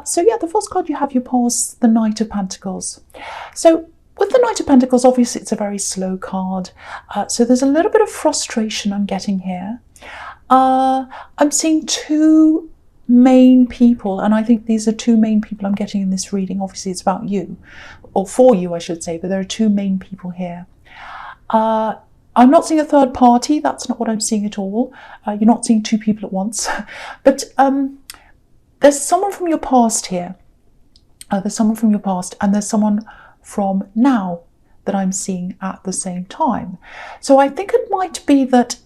So yeah, the first card you have, you pass the Knight of Pentacles. So with the Knight of Pentacles, obviously it's a very slow card. So there's a little bit of frustration I'm getting here. I'm seeing two main people, and I think these are two main people I'm getting in this reading. Obviously it's about you, or for you I should say, but there are two main people here. I'm not seeing a third party. That's not what I'm seeing at all. You're not seeing two people at once. But there's someone from your past here. There's someone from your past, and there's someone from now that I'm seeing at the same time. So I think it might be that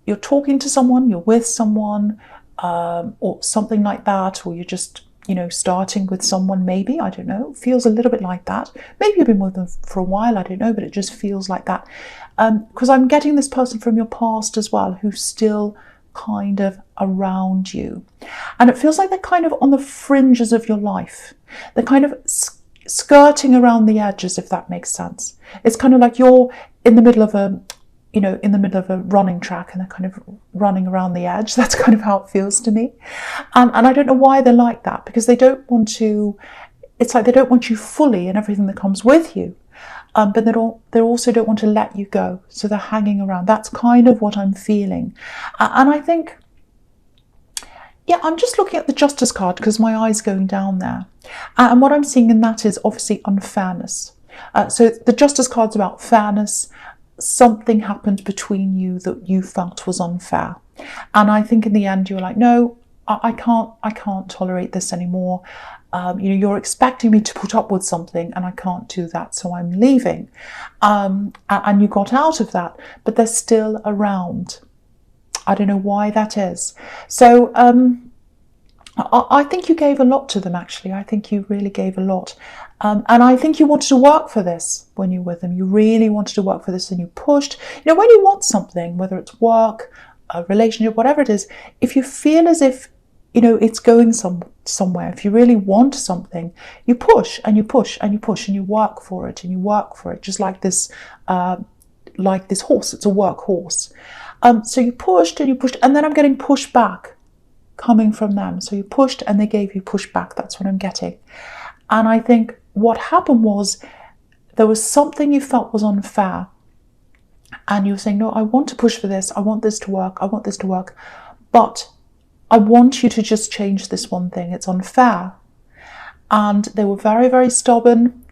you're talking to someone, you're with someone, or something like that, or you're just, starting with someone, maybe, I don't know. It feels a little bit like that. Maybe you've been with them for a while, I don't know, but it just feels like that. Because I'm getting this person from your past as well, who's still kind of around you. And it feels like they're kind of on the fringes of your life. They're kind of skirting around the edges, if that makes sense. It's kind of like you're in the middle of a running track and they're kind of running around the edge. That's kind of how it feels to me. And I don't know why they're like that, because they don't want to, it's like they don't want you fully and everything that comes with you. But they also don't want to let you go. So they're hanging around. That's kind of what I'm feeling. And I think, yeah, I'm just looking at the Justice card because my eye's going down there. And what I'm seeing in that is obviously unfairness. So the Justice card's about fairness. Something happened between you that you felt was unfair. And I think in the end you're like, no, I can't tolerate this anymore. You're expecting me to put up with something and I can't do that, so I'm leaving. And you got out of that, but they're still around. I don't know why that is. So I think you gave a lot to them, actually. I think you really gave a lot. And I think you wanted to work for this when you were with them. You really wanted to work for this and you pushed. When you want something, whether it's work, a relationship, whatever it is, if you feel as if it's going somewhere, if you really want something, you push and you push and you push and you work for it and you work for it, just like this horse. It's a work horse. So you pushed and you pushed, and then I'm getting pushed back coming from them. So you pushed and they gave you pushback. That's what I'm getting. And I think what happened was there was something you felt was unfair. And you were saying, no, I want to push for this. I want this to work. I want this to work. But I want you to just change this one thing. It's unfair. And they were very, very stubborn,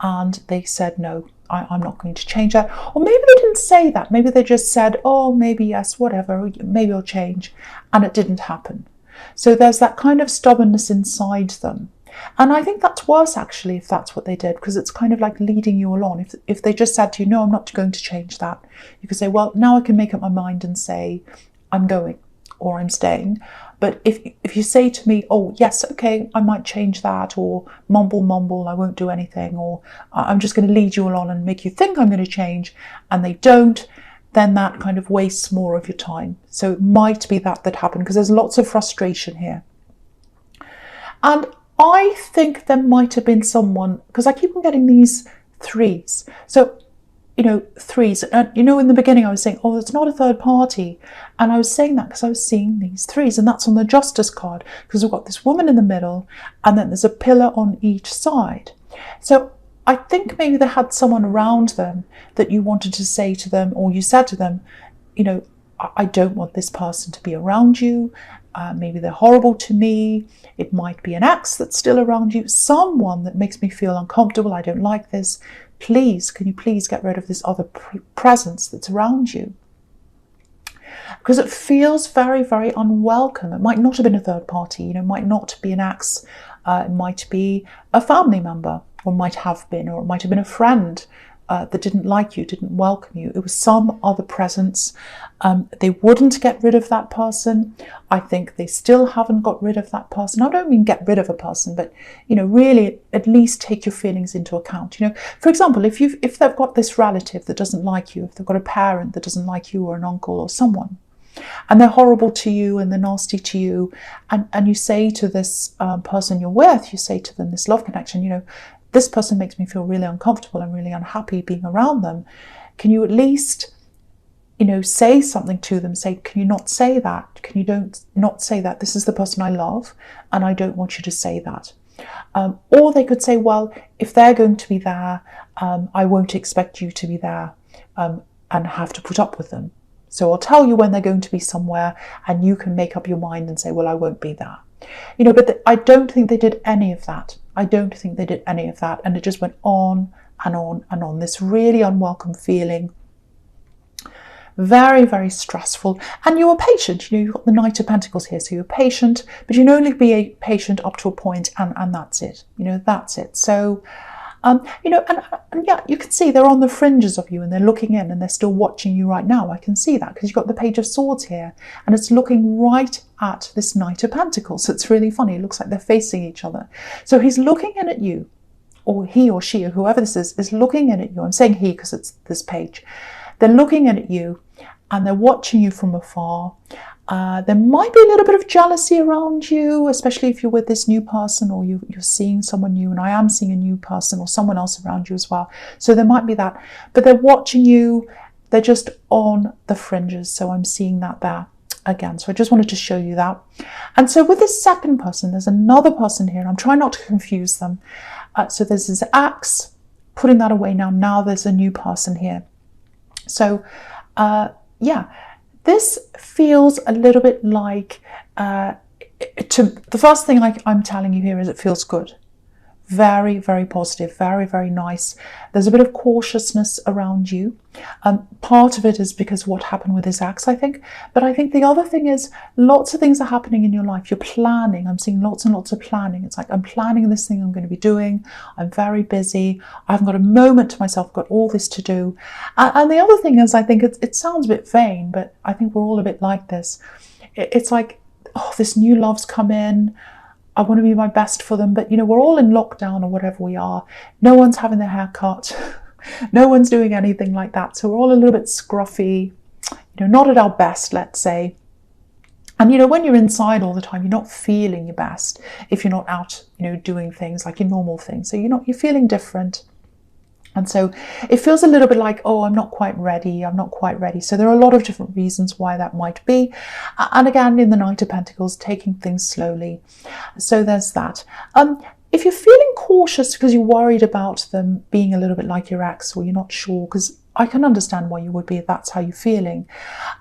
and they said, no, I'm not going to change that. Or maybe they didn't say that. Maybe they just said, oh, maybe yes, whatever, maybe I'll change. And it didn't happen. So there's that kind of stubbornness inside them. And I think that's worse, actually, if that's what they did, because it's kind of like leading you along. If they just said to you, no, I'm not going to change that, you could say, well, now I can make up my mind and say, I'm going or I'm staying. But if you say to me, oh, yes, okay, I might change that, or mumble, I won't do anything, or I'm just going to lead you along and make you think I'm going to change, and they don't, then that kind of wastes more of your time. So it might be that happened, because there's lots of frustration here. And I think there might have been someone, because I keep on getting these threes. So, threes. In the beginning I was saying, oh, it's not a third party. And I was saying that because I was seeing these threes. And that's on the Justice card, because we've got this woman in the middle, and then there's a pillar on each side. So I think maybe they had someone around them that you wanted to say to them, or you said to them, I don't want this person to be around you. Maybe they're horrible to me. It might be an ex that's still around you. Someone that makes me feel uncomfortable. I don't like this. Please, can you please get rid of this other presence that's around you? Because it feels very, very unwelcome. It might not have been a third party. It might not be an ex. It might be a family member, or might have been, or it might have been a friend that didn't like you, didn't welcome you. It was some other presence. They wouldn't get rid of that person. I think they still haven't got rid of that person. I don't mean get rid of a person, but really at least take your feelings into account. For example, if they've got this relative that doesn't like you, if they've got a parent that doesn't like you, or an uncle or someone, and they're horrible to you and they're nasty to you, and you say to this person you're with, you say to them, this love connection, this person makes me feel really uncomfortable and really unhappy being around them. Can you at least say something to them, say, can you not say that? Can you not say that? This is the person I love, and I don't want you to say that. Or they could say, well, if they're going to be there, I won't expect you to be there and have to put up with them. So I'll tell you when they're going to be somewhere, and you can make up your mind and say, well, I won't be there. But I don't think they did any of that. I don't think they did any of that. And it just went on and on and on. This really unwelcome feeling. Very, very stressful. And you were patient. You've got the Knight of Pentacles here. So you're patient, but you can only be patient up to a point, and that's it. That's it. So, and yeah, you can see they're on the fringes of you, and they're looking in, and they're still watching you right now. I can see that because you've got the Page of Swords here, and it's looking right at this Knight of Pentacles. So it's really funny. It looks like they're facing each other. So he's looking in at you, or he or she or whoever this is looking in at you. I'm saying he because it's this page. They're looking in at you, and they're watching you from afar. There might be a little bit of jealousy around you, especially if you're with this new person, or you're seeing someone new, and I am seeing a new person or someone else around you as well. So there might be that, but they're watching you. They're just on the fringes. So I'm seeing that there again. So I just wanted to show you that. And so with this second person, there's another person here, and I'm trying not to confuse them. So there's this axe, putting that away now. Now there's a new person here. So, yeah, this feels a little bit like, the first thing I'm telling you here is it feels good. Very, very positive, very, very nice. There's a bit of cautiousness around you. Part of it is because of what happened with this axe, I think. But I think the other thing is lots of things are happening in your life. You're planning. I'm seeing lots and lots of planning. It's like, I'm planning this thing I'm going to be doing. I'm very busy. I haven't got a moment to myself. I've got all this to do. And the other thing is, I think it sounds a bit vain, but I think we're all a bit like this. It's like, oh, this new love's come in. I want to be my best for them. But, we're all in lockdown or whatever we are. No one's having their hair cut. No one's doing anything like that. So we're all a little bit scruffy, not at our best, let's say. And, when you're inside all the time, you're not feeling your best if you're not out, doing things like your normal things. So you're feeling different. And so it feels a little bit like, oh, I'm not quite ready. I'm not quite ready. So there are a lot of different reasons why that might be. And again, in the Knight of Pentacles, taking things slowly. So there's that. If you're feeling cautious because you're worried about them being a little bit like your ex, or you're not sure, because I can understand why you would be if that's how you're feeling.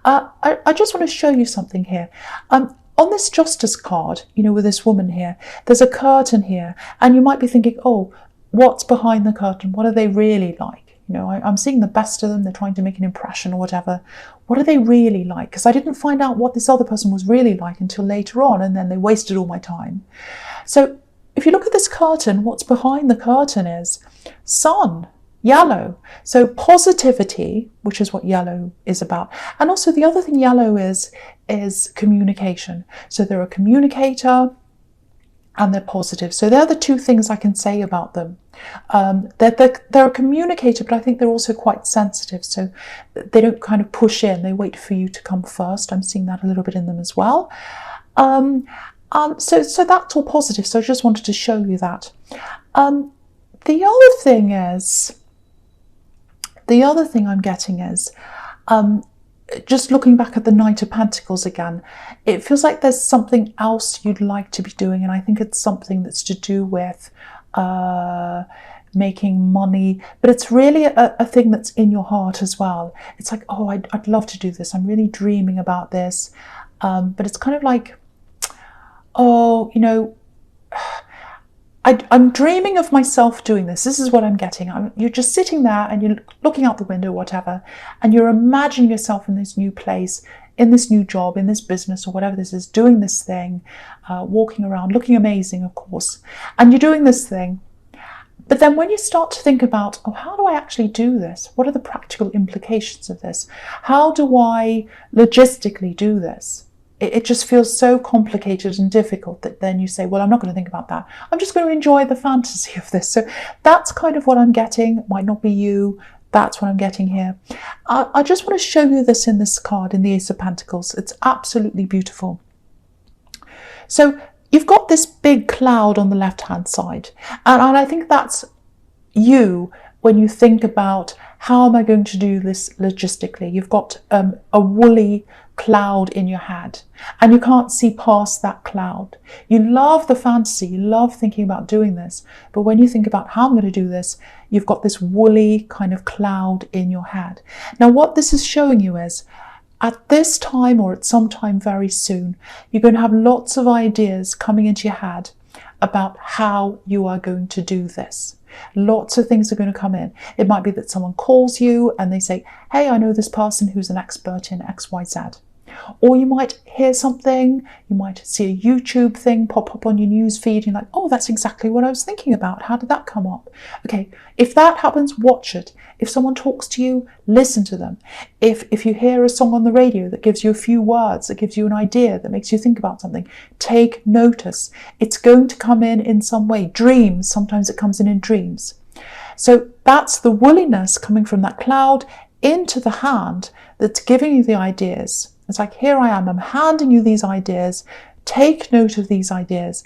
I just want to show you something here. On this Justice card, with this woman here, there's a curtain here. And you might be thinking, oh, what's behind the curtain? What are they really like? I'm seeing the best of them. They're trying to make an impression or whatever. What are they really like? Because I didn't find out what this other person was really like until later on, and then they wasted all my time. So if you look at this curtain, what's behind the curtain is sun, yellow. So positivity, which is what yellow is about. And also the other thing yellow is communication. So they're a communicator, and they're positive. So they're the two things I can say about them. They're a communicator, but I think they're also quite sensitive. So they don't kind of push in. They wait for you to come first. I'm seeing that a little bit in them as well. So that's all positive. So I just wanted to show you that. The other thing I'm getting is, just looking back at the Knight of Pentacles again, it feels like there's something else you'd like to be doing, and I think it's something that's to do with making money, but it's really a thing that's in your heart as well. It's like, oh, I'd love to do this. I'm really dreaming about this, but it's kind of like, oh, I'm dreaming of myself doing this. This is what I'm getting. You're just sitting there and you're looking out the window, whatever, and you're imagining yourself in this new place, in this new job, in this business, or whatever this is, doing this thing, walking around, looking amazing, of course. And you're doing this thing. But then when you start to think about, oh, how do I actually do this? What are the practical implications of this? How do I logistically do this? It just feels so complicated and difficult that then you say, well, I'm not going to think about that. I'm just going to enjoy the fantasy of this. So that's kind of what I'm getting. It might not be you. That's what I'm getting here. I just want to show you this in this card, in the Ace of Pentacles. It's absolutely beautiful. So you've got this big cloud on the left-hand side. And I think that's you when you think about how am I going to do this logistically, you've got a woolly cloud in your head and you can't see past that cloud. You love the fantasy, you love thinking about doing this, but when you think about how I'm going to do this, you've got this woolly kind of cloud in your head. Now what this is showing you is, at this time or at some time very soon, you're going to have lots of ideas coming into your head about how you are going to do this. Lots of things are going to come in. It might be that someone calls you and they say, hey, I know this person who's an expert in XYZ. Or you might hear something, you might see a YouTube thing pop up on your news feed and you're like, oh, that's exactly what I was thinking about. How did that come up? Okay, if that happens, watch it. If someone talks to you, listen to them. If you hear a song on the radio that gives you a few words, that gives you an idea, that makes you think about something, take notice. It's going to come in some way. Dreams, sometimes it comes in dreams. So that's the woolliness coming from that cloud into the hand that's giving you the ideas. It's like, here I am, I'm handing you these ideas, take note of these ideas.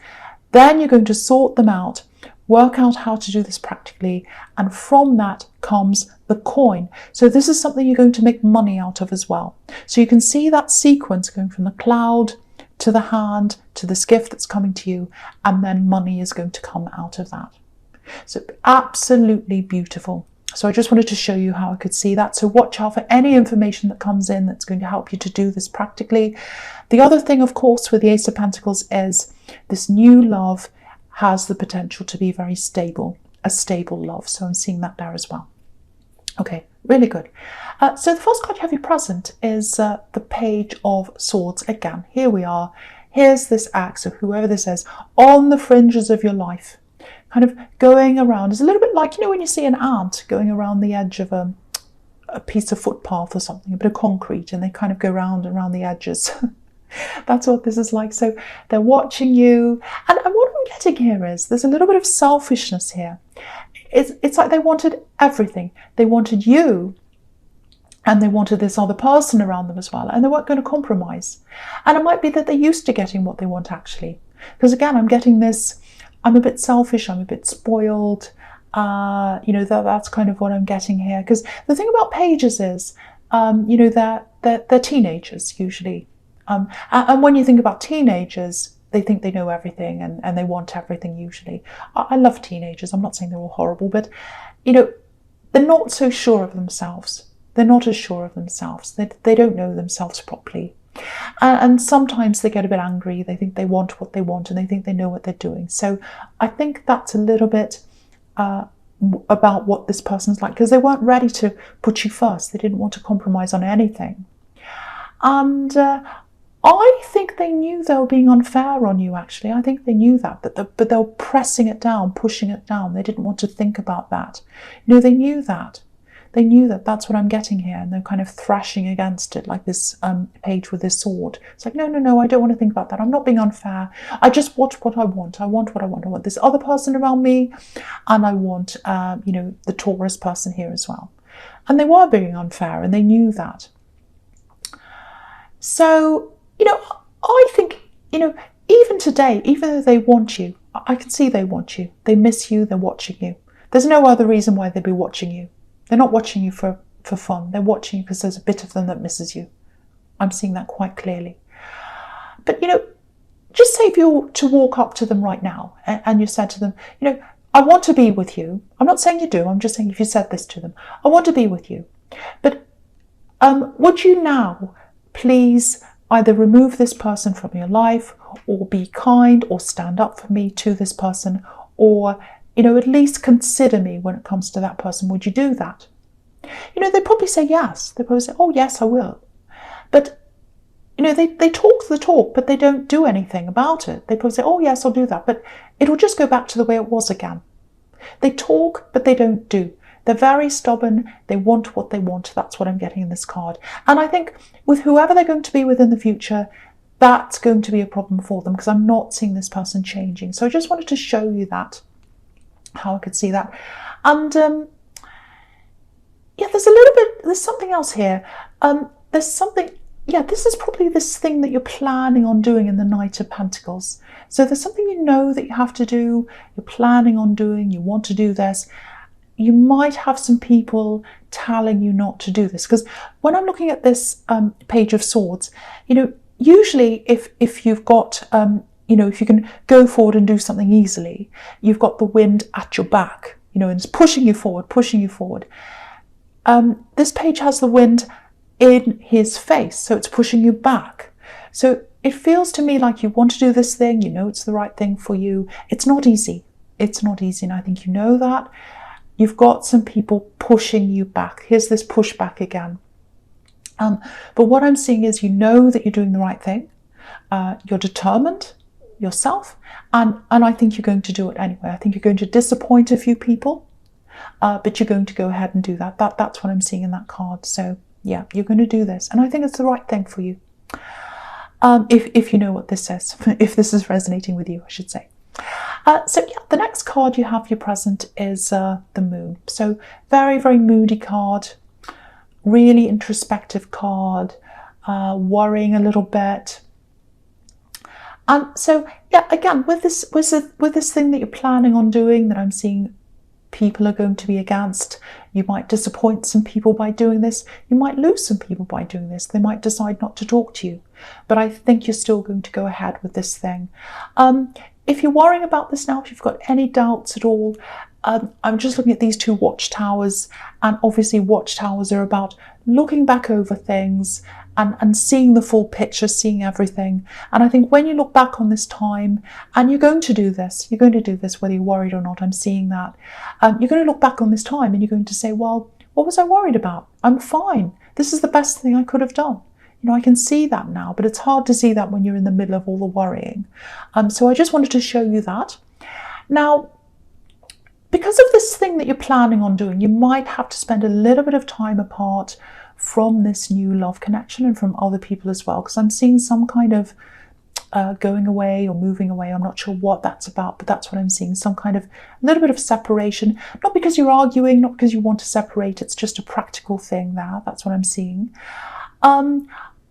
Then you're going to sort them out, work out how to do this practically, and from that comes the coin. So this is something you're going to make money out of as well. So you can see that sequence going from the cloud to the hand to this gift that's coming to you, and then money is going to come out of that. So absolutely beautiful. So I just wanted to show you how I could see that. So watch out for any information that comes in that's going to help you to do this practically. The other thing, of course, with the Ace of Pentacles is this new love has the potential to be very stable, a stable love. So I'm seeing that there as well. Okay, really good. So the first card you have your present is the Page of Swords. Again, here we are. Here's this axe, or whoever this is, on the fringes of your life. Kind of going around. It's a little bit like, you know, when you see an ant going around the edge of a piece of footpath or something, a bit of concrete, and they kind of go round and round the edges. That's what this is like. So they're watching you. And what I'm getting here is there's a little bit of selfishness here. It's like they wanted everything. They wanted you, and they wanted this other person around them as well, and they weren't going to compromise. And it might be that they're used to getting what they want, actually. Because again, I'm getting this, I'm a bit selfish, I'm a bit spoiled. You know, that's kind of what I'm getting here. Because the thing about pages is, you know, they're teenagers usually. And when you think about teenagers, they think they know everything and they want everything usually. I love teenagers. I'm not saying they're all horrible, but, you know, they're not so sure of themselves. They're not as sure of themselves. They don't know themselves properly. And sometimes they get a bit angry. They think they want what they want and they think they know what they're doing. So I think that's a little bit about what this person's like, because they weren't ready to put you first. They didn't want to compromise on anything. And I think they knew they were being unfair on you, actually. I think they knew that, but they were pressing it down, pushing it down. They didn't want to think about that. You know, they knew that. They knew that. That's what I'm getting here. And they're kind of thrashing against it, like this page with this sword. It's like, no, I don't want to think about that. I'm not being unfair. I just want what I want. I want what I want. I want this other person around me. And I want, you know, the Taurus person here as well. And they were being unfair and they knew that. So, you know, I think, you know, even today, even though they want you, I can see they want you. They miss you. They're watching you. There's no other reason why they'd be watching you. They're not watching you for fun. They're watching you because there's a bit of them that misses you. I'm seeing that quite clearly. But, you know, just say if you were to walk up to them right now and you said to them, you know, I want to be with you. I'm not saying you do. I'm just saying if you said this to them, I want to be with you. But would you now please either remove this person from your life or be kind or stand up for me to this person, or, you know, at least consider me when it comes to that person. Would you do that? You know, they probably say yes. They probably say, oh, yes, I will. But, you know, they talk the talk, but they don't do anything about it. They probably say, oh, yes, I'll do that. But it'll just go back to the way it was again. They talk, but they don't do. They're very stubborn. They want what they want. That's what I'm getting in this card. And I think with whoever they're going to be with in the future, that's going to be a problem for them, because I'm not seeing this person changing. So I just wanted to show you that, how I could see that. And yeah, there's something else here. There's something, yeah, this is probably this thing that you're planning on doing in the Knight of Pentacles. So there's something you know that you have to do, you're planning on doing, you want to do this. you might have some people telling you not to do this. Because when I'm looking at this Page of Swords, usually if you've got, if you can go forward and do something easily, you've got the wind at your back, and it's pushing you forward, pushing you forward. This page has the wind in his face, so it's pushing you back. So it feels to me like you want to do this thing, it's the right thing for you. It's not easy. It's not easy, and I think you know that. You've got some people pushing you back. Here's this pushback again. But what I'm seeing is you know that you're doing the right thing. You're determined yourself, and I think you're going to do it anyway. I think you're going to disappoint a few people, but you're going to go ahead and do that. That's what I'm seeing in that card. So yeah, you're going to do this, and I think it's the right thing for you. If you know what this says, if this is resonating with you, I should say. So yeah, the next card you have your present is the Moon. So very, very moody card, really introspective card, worrying a little bit. So yeah, again, with this thing that you're planning on doing, that I'm seeing people are going to be against. You might disappoint some people by doing this. You might lose some people by doing this. They might decide not to talk to you. But I think you're still going to go ahead with this thing. If you're worrying about this now, if you've got any doubts at all, I'm just looking at these two watchtowers, and obviously watchtowers are about looking back over things and seeing the full picture, seeing everything. And I think when you look back on this time, and you're going to do this whether you're worried or not, I'm seeing that. You're going to look back on this time and you're going to say, well, what was I worried about? I'm fine. This is the best thing I could have done. I can see that now, but it's hard to see that when you're in the middle of all the worrying. So I just wanted to show you that. Now, because of this thing that you're planning on doing, you might have to spend a little bit of time apart from this new love connection and from other people as well, because I'm seeing some kind of going away or moving away. I'm not sure what that's about, but that's what I'm seeing. Some kind of little bit of separation, not because you're arguing, not because you want to separate. It's just a practical thing there. That's what I'm seeing.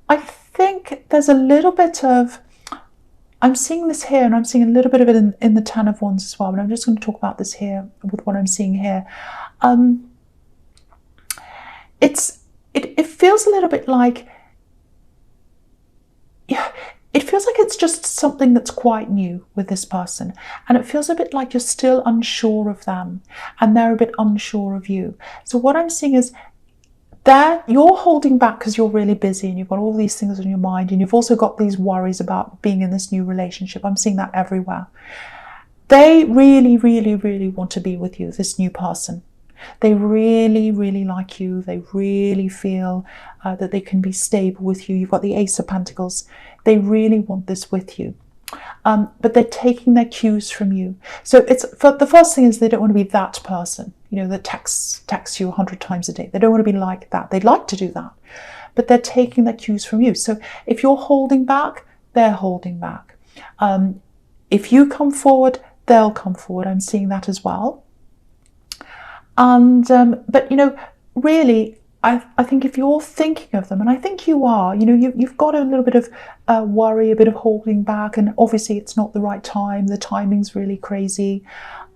I think there's a little bit of, I'm seeing this here, and I'm seeing a little bit of it in the Ten of Wands as well, but I'm just going to talk about this here with what I'm seeing here. It feels a little bit like, yeah, it feels like it's just something that's quite new with this person, and it feels a bit like you're still unsure of them, and they're a bit unsure of you. So what I'm seeing is that you're holding back because you're really busy and you've got all these things on your mind, and you've also got these worries about being in this new relationship. I'm seeing that everywhere. They really, really, really want to be with you, this new person. They really, really like you. They really feel that they can be stable with you. You've got the Ace of Pentacles. They really want this with you. But they're taking their cues from you. So the first thing is they don't want to be that person, that texts you 100 times a day. They don't want to be like that. They'd like to do that, but they're taking their cues from you. So if you're holding back, they're holding back. If you come forward, they'll come forward. I'm seeing that as well. And but really, I think if you're thinking of them, and I think you are, you've got a little bit of worry, a bit of holding back, and obviously it's not the right time. The timing's really crazy.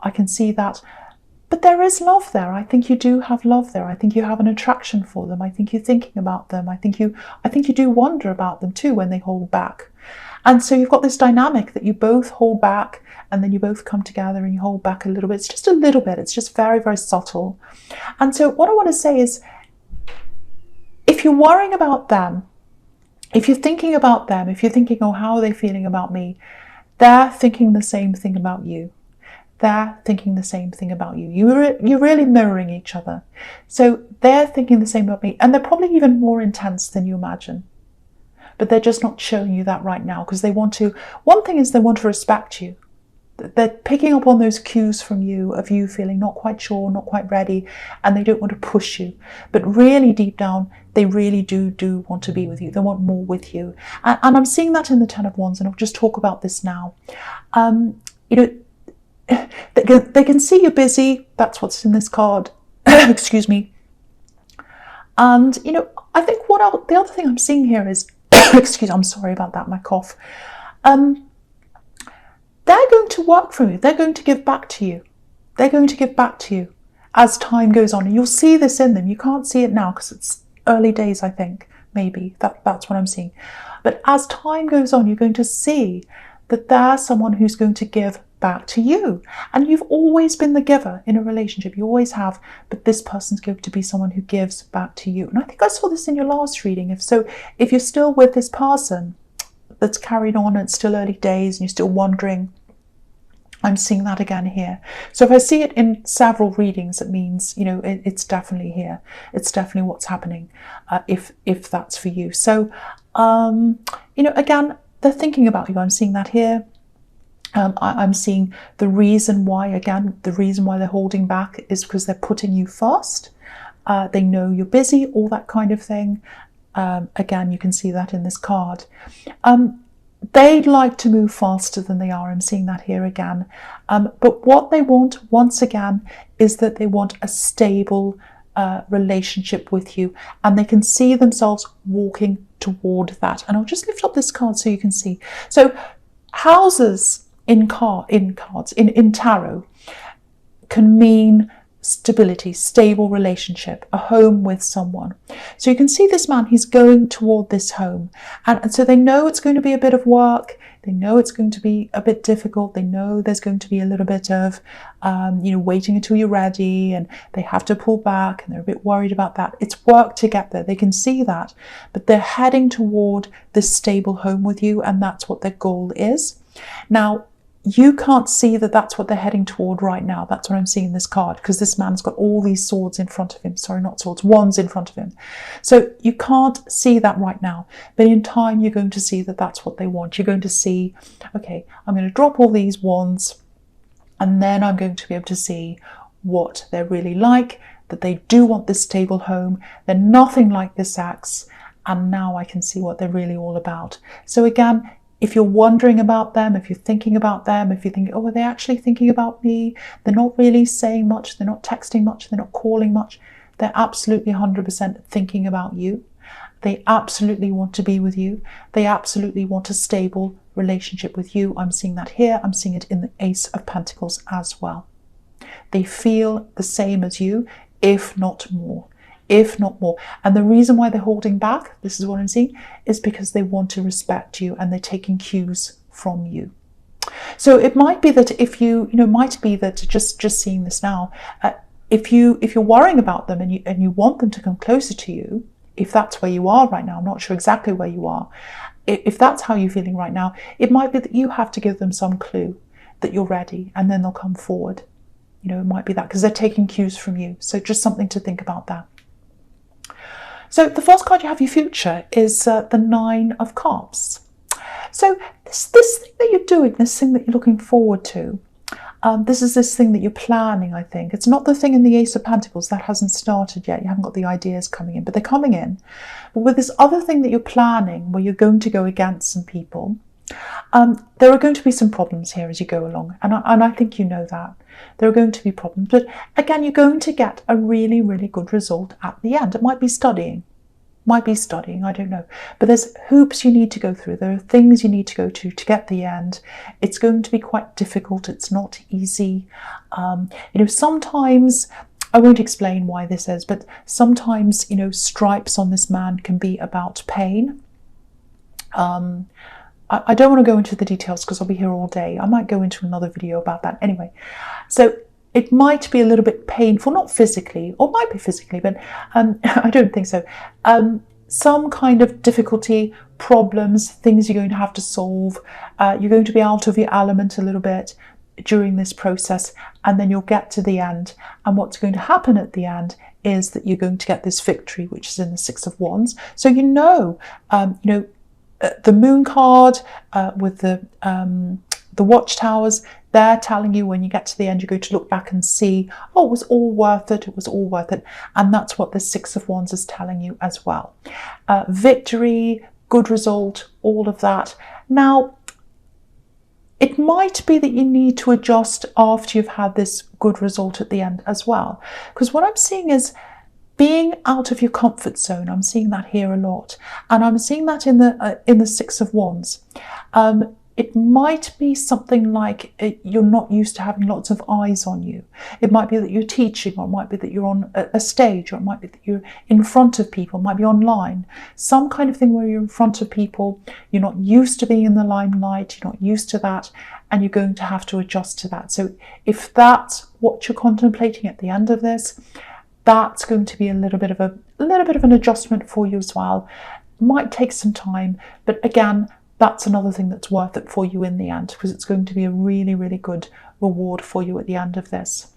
I can see that. But there is love there. I think you do have love there. I think you have an attraction for them. I think you're thinking about them. I think you do wonder about them too when they hold back. And so you've got this dynamic that you both hold back, and then you both come together and you hold back a little bit. It's just a little bit. It's just very, very subtle. And so what I want to say is, if you're worrying about them, if you're thinking about them, if you're thinking, oh, how are they feeling about me? They're thinking the same thing about you. They're thinking the same thing about you. You're really mirroring each other. So they're thinking the same about me, and they're probably even more intense than you imagine. But they're just not showing you that right now because they want to. One thing is they want to respect you. They're picking up on those cues from you of you feeling not quite sure, not quite ready, and they don't want to push you. But really deep down, they really do want to be with you. They want more with you. And I'm seeing that in the Ten of Wands, and I'll just talk about this now. They can see you're busy. That's what's in this card. Excuse me. And, I think the other thing I'm seeing here is, I'm sorry about that, my cough. They're going to work for you. They're going to give back to you. They're going to give back to you. as time goes on. And you'll see this in them. You can't see it now because it's early days, I think, maybe. That's what I'm seeing. But as time goes on, you're going to see that there's someone who's going to give back to you. And you've always been the giver in a relationship. You always have. But this person's going to be someone who gives back to you. And I think I saw this in your last reading. If you're still with this person that's carried on and it's still early days and you're still wondering, I'm seeing that again here. So if I see it in several readings, it means, it's definitely here. It's definitely what's happening, if that's for you. So, again, they're thinking about you. I'm seeing that here. I'm seeing the reason why they're holding back is because they're putting you first. They know you're busy, all that kind of thing. Again, you can see that in this card. They'd like to move faster than they are. I'm seeing that here again. But what they want, once again, is that they want a stable relationship with you. And they can see themselves walking toward that. And I'll just lift up this card so you can see. So houses in tarot can mean stability, stable relationship, a home with someone. So you can see this man, he's going toward this home. And so they know it's going to be a bit of work. They know it's going to be a bit difficult. They know there's going to be a little bit of, waiting until you're ready, and they have to pull back, and they're a bit worried about that. It's work to get there. They can see that, but they're heading toward this stable home with you, and that's what their goal is. Now, you can't see that that's what they're heading toward right now. That's what I'm seeing in this card, because this man's got all these swords in front of him. Sorry, not swords, wands in front of him. So you can't see that right now. But in time, you're going to see that that's what they want. You're going to see, okay, I'm going to drop all these wands, and then I'm going to be able to see what they're really like, that they do want this stable home. They're nothing like this axe. And now I can see what they're really all about. So again, if you're wondering about them, if you're thinking about them, if you think, oh, are they actually thinking about me? They're not really saying much. They're not texting much. They're not calling much. They're absolutely 100% thinking about you. They absolutely want to be with you. They absolutely want a stable relationship with you. I'm seeing that here. I'm seeing it in the Ace of Pentacles as well. They feel the same as you, if not more. And the reason why they're holding back, this is what I'm seeing, is because they want to respect you and they're taking cues from you. So it might be that if just seeing this now, if you're worrying about them and you want them to come closer to you, if that's where you are right now, I'm not sure exactly where you are. If that's how you're feeling right now, it might be that you have to give them some clue that you're ready, and then they'll come forward. It might be that because they're taking cues from you. So just something to think about that. So the first card you have, your future, is the Nine of Cups. So this thing that you're doing, this thing that you're looking forward to, this is this thing that you're planning, I think. It's not the thing in the Ace of Pentacles. That hasn't started yet. You haven't got the ideas coming in, but they're coming in. But with this other thing that you're planning, where you're going to go against some people, there are going to be some problems here as you go along. And I think you know that. There are going to be problems. But again, you're going to get a really, really good result at the end. It might be studying. I don't know. But there's hoops you need to go through. There are things you need to go to get the end. It's going to be quite difficult. It's not easy. Sometimes, I won't explain why this is, but sometimes, stripes on this man can be about pain. I don't want to go into the details because I'll be here all day. I might go into another video about that anyway. So it might be a little bit painful, not physically, or might be physically, but I don't think so. Some kind of difficulty, problems, things you're going to have to solve. You're going to be out of your element a little bit during this process, and then you'll get to the end. And what's going to happen at the end is that you're going to get this victory, which is in the Six of Wands. So the Moon card with the watchtowers, they're telling you when you get to the end, you're going to look back and see, oh, it was all worth it. It was all worth it. And that's what the Six of Wands is telling you as well. Victory, good result, all of that. Now, it might be that you need to adjust after you've had this good result at the end as well. Because what I'm seeing is being out of your comfort zone. I'm seeing that here a lot. And I'm seeing that in the Six of Wands. It might be something like you're not used to having lots of eyes on you. It might be that you're teaching, or it might be that you're on a stage, or it might be that you're in front of people, it might be online. Some kind of thing where you're in front of people, you're not used to being in the limelight, you're not used to that, and you're going to have to adjust to that. So if that's what you're contemplating at the end of this, that's going to be a little bit of an adjustment for you as well. Might take some time, but again, that's another thing that's worth it for you in the end, because it's going to be a really, really good reward for you at the end of this.